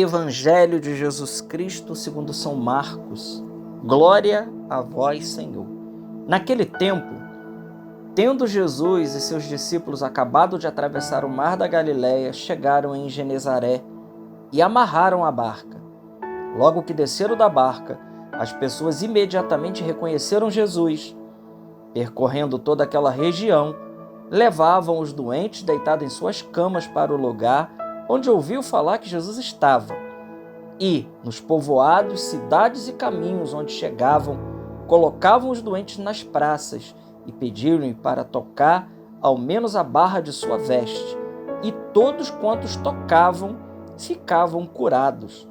Evangelho de Jesus Cristo segundo São Marcos. Glória a vós, Senhor. Naquele tempo, tendo Jesus e seus discípulos acabado de atravessar o mar da Galileia, chegaram em Genezaré e amarraram a barca. Logo que desceram da barca, as pessoas imediatamente reconheceram Jesus. Percorrendo toda aquela região, levavam os doentes deitados em suas camas para o lugar onde ouviu falar que Jesus estava. E, nos povoados, cidades e caminhos onde chegavam, colocavam os doentes nas praças e pediram-lhe para tocar ao menos a barra de sua veste. E todos quantos tocavam ficavam curados.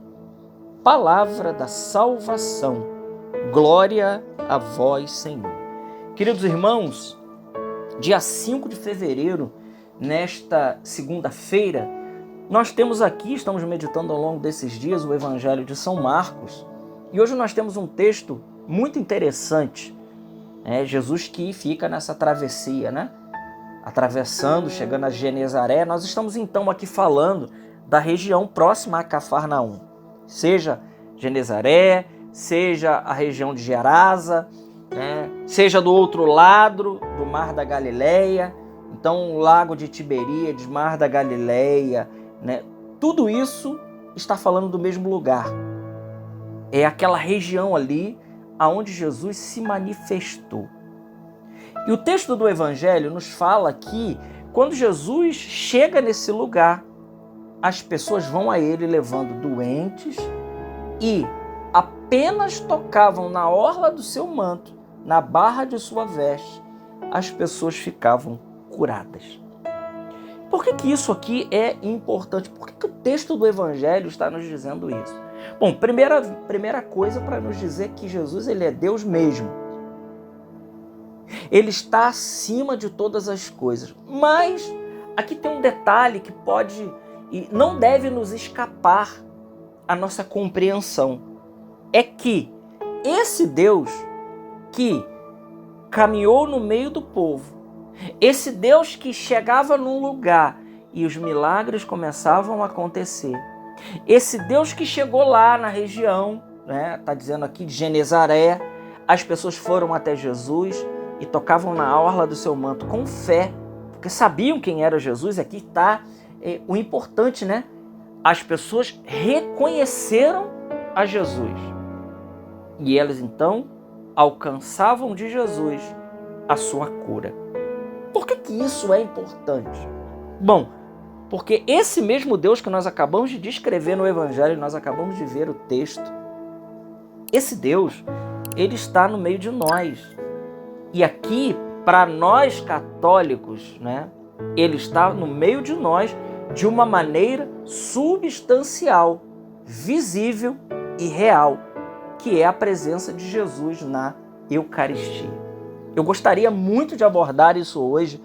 Palavra da salvação. Glória a vós, Senhor. Queridos irmãos, dia 5 de fevereiro, nesta segunda-feira, nós temos aqui, estamos meditando ao longo desses dias, o Evangelho de São Marcos. E hoje nós temos um texto muito interessante. Jesus que fica nessa travessia, atravessando, chegando a Genezaré. Nós estamos então aqui falando da região próxima a Cafarnaum. Seja Genezaré, seja a região de Gerasa, seja do outro lado do Mar da Galileia, então o Lago de Tiberíades, Mar da Galileia, tudo isso está falando do mesmo lugar. É aquela região ali aonde Jesus se manifestou. E o texto do Evangelho nos fala que quando Jesus chega nesse lugar, as pessoas vão a ele levando doentes e apenas tocavam na orla do seu manto, na barra de sua veste, as pessoas ficavam curadas. Por que isso aqui é importante? Por que o texto do Evangelho está nos dizendo isso? Bom, primeira coisa para nos dizer que Jesus ele é Deus mesmo. Ele está acima de todas as coisas. Mas aqui tem um detalhe que pode e não deve nos escapar à nossa compreensão. É que esse Deus que caminhou no meio do povo, esse Deus que chegava num lugar e os milagres começavam a acontecer, esse Deus que chegou lá na região, está dizendo aqui de Genezaré, as pessoas foram até Jesus e tocavam na orla do seu manto com fé, porque sabiam quem era Jesus. Aqui está o importante, As pessoas reconheceram a Jesus e elas então alcançavam de Jesus a sua cura. Por que isso é importante? Bom, porque esse mesmo Deus que nós acabamos de descrever no Evangelho, nós acabamos de ver o texto, esse Deus, ele está no meio de nós. E aqui, para nós católicos, ele está no meio de nós de uma maneira substancial, visível e real, que é a presença de Jesus na Eucaristia. Eu gostaria muito de abordar isso hoje,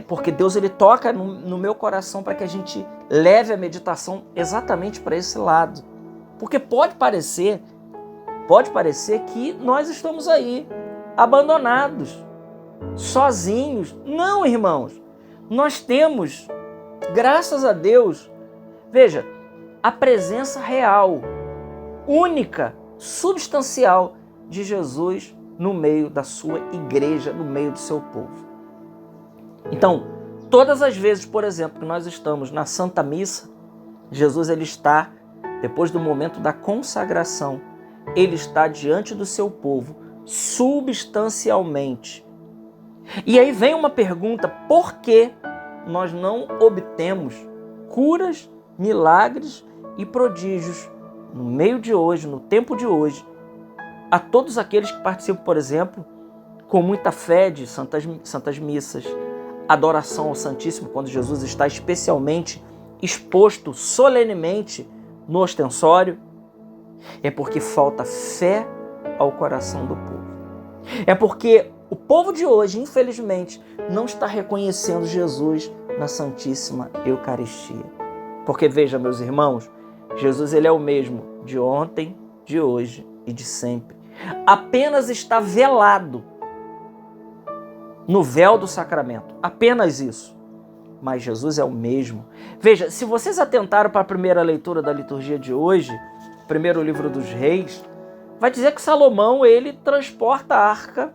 porque Deus ele toca no meu coração para que a gente leve a meditação exatamente para esse lado. Porque pode parecer que nós estamos aí, abandonados, sozinhos. Não, irmãos, nós temos, graças a Deus, veja, a presença real, única, substancial de Jesus no meio da sua igreja, no meio do seu povo. Então, todas as vezes, por exemplo, que nós estamos na Santa Missa, Jesus ele está, depois do momento da consagração, ele está diante do seu povo, substancialmente. E aí vem uma pergunta: por que nós não obtemos curas, milagres e prodígios no meio de hoje, no tempo de hoje, a todos aqueles que participam, por exemplo, com muita fé de santas missas, adoração ao Santíssimo, quando Jesus está especialmente exposto solenemente no ostensório? É porque falta fé ao coração do povo. É porque o povo de hoje, infelizmente, não está reconhecendo Jesus na Santíssima Eucaristia. Porque veja, meus irmãos, Jesus ele é o mesmo de ontem, de hoje e de sempre. Apenas está velado no véu do sacramento. Apenas isso. mas Jesus é o mesmo. Veja, se vocês atentaram para a primeira leitura da liturgia de hoje, primeiro livro dos Reis, vai dizer que Salomão, ele transporta a arca,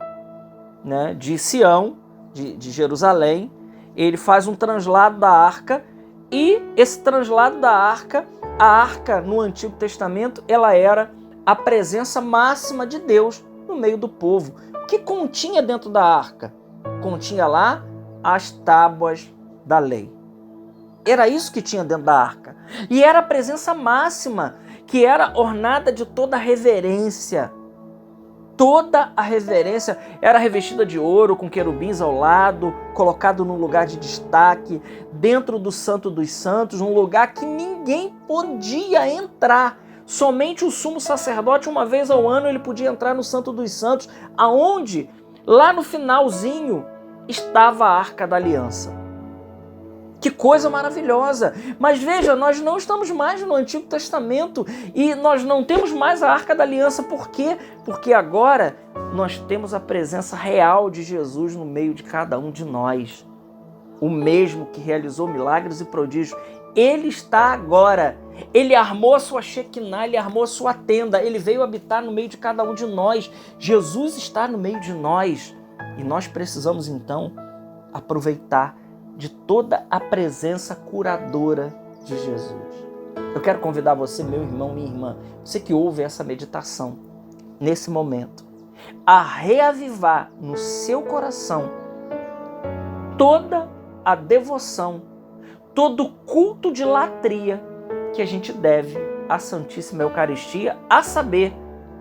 né, de Sião, de Jerusalém, ele faz um translado da arca, e esse translado da arca, a arca no Antigo Testamento, ela era a presença máxima de Deus no meio do povo. O que continha dentro da arca? Continha lá as tábuas da lei. Era isso que tinha dentro da arca. E era a presença máxima, que era ornada de toda a reverência. Toda a reverência era revestida de ouro, com querubins ao lado, colocado num lugar de destaque, dentro do Santo dos Santos, um lugar que ninguém podia entrar. Somente o sumo sacerdote, uma vez ao ano, ele podia entrar no Santo dos Santos, aonde, lá no finalzinho, estava a Arca da Aliança. Que coisa maravilhosa! Mas veja, nós não estamos mais no Antigo Testamento e nós não temos mais a Arca da Aliança. Por quê? Porque agora nós temos a presença real de Jesus no meio de cada um de nós. O mesmo que realizou milagres e prodígios. Ele está agora. Ele armou a sua Shekinah, ele armou a sua tenda. Ele veio habitar no meio de cada um de nós. Jesus está no meio de nós. E nós precisamos então aproveitar de toda a presença curadora de Jesus. Eu quero convidar você, meu irmão, minha irmã, você que ouve essa meditação, nesse momento, a reavivar no seu coração toda a devoção, todo o culto de latria que a gente deve à Santíssima Eucaristia, a saber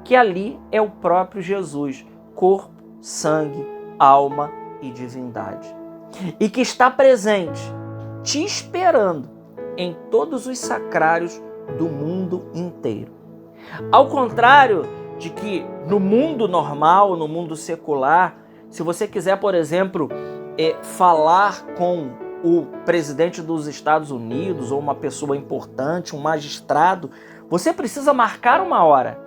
que ali é o próprio Jesus, corpo, sangue, alma e divindade. E que está presente, te esperando em todos os sacrários do mundo inteiro. Ao contrário de que no mundo normal, no mundo secular, se você quiser, por exemplo, falar com o presidente dos Estados Unidos ou uma pessoa importante, um magistrado, você precisa marcar uma hora.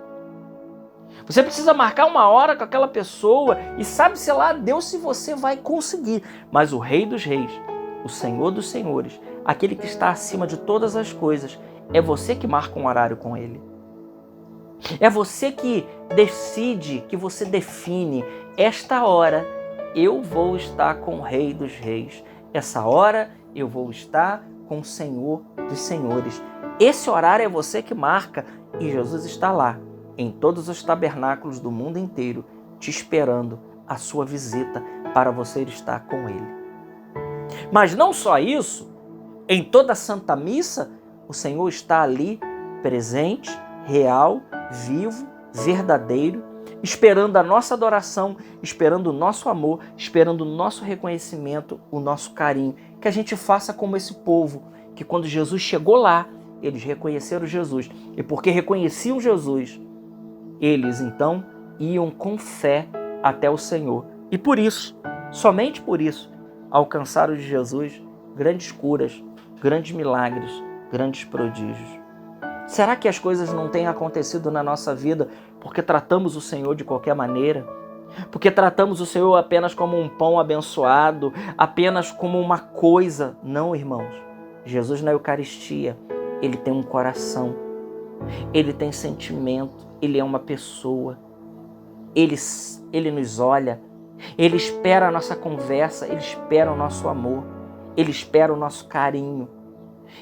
Você precisa marcar uma hora com aquela pessoa e sabe-se lá Deus se você vai conseguir. Mas o Rei dos Reis, o Senhor dos Senhores, aquele que está acima de todas as coisas, é você que marca um horário com Ele. É você que decide, que você define, esta hora eu vou estar com o Rei dos Reis. Essa hora eu vou estar com o Senhor dos Senhores. Esse horário é você que marca e Jesus está lá, em todos os tabernáculos do mundo inteiro, te esperando a sua visita para você estar com Ele. Mas não só isso, em toda a Santa Missa, o Senhor está ali, presente, real, vivo, verdadeiro, esperando a nossa adoração, esperando o nosso amor, esperando o nosso reconhecimento, o nosso carinho, que a gente faça como esse povo, que quando Jesus chegou lá, eles reconheceram Jesus, e porque reconheciam Jesus, eles, então, iam com fé até o Senhor. E por isso, somente por isso, alcançaram de Jesus grandes curas, grandes milagres, grandes prodígios. Será que as coisas não têm acontecido na nossa vida porque tratamos o Senhor de qualquer maneira? Porque tratamos o Senhor apenas como um pão abençoado, apenas como uma coisa? Não, irmãos. Jesus na Eucaristia, Ele tem um coração, Ele tem sentimento, Ele é uma pessoa, Ele nos olha, Ele espera a nossa conversa, Ele espera o nosso amor, Ele espera o nosso carinho.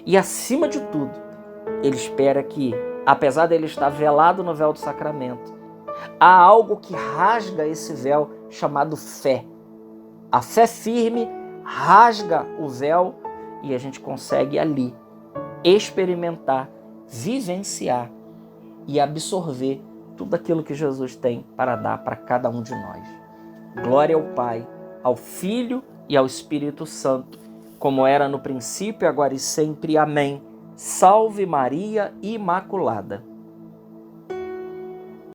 E acima de tudo, Ele espera que, apesar de Ele estar velado no véu do sacramento, há algo que rasga esse véu chamado fé. A fé firme rasga o véu e a gente consegue ali experimentar, vivenciar e absorver tudo aquilo que Jesus tem para dar para cada um de nós. Glória ao Pai, ao Filho e ao Espírito Santo, como era no princípio, agora e sempre. Amém. Salve Maria Imaculada.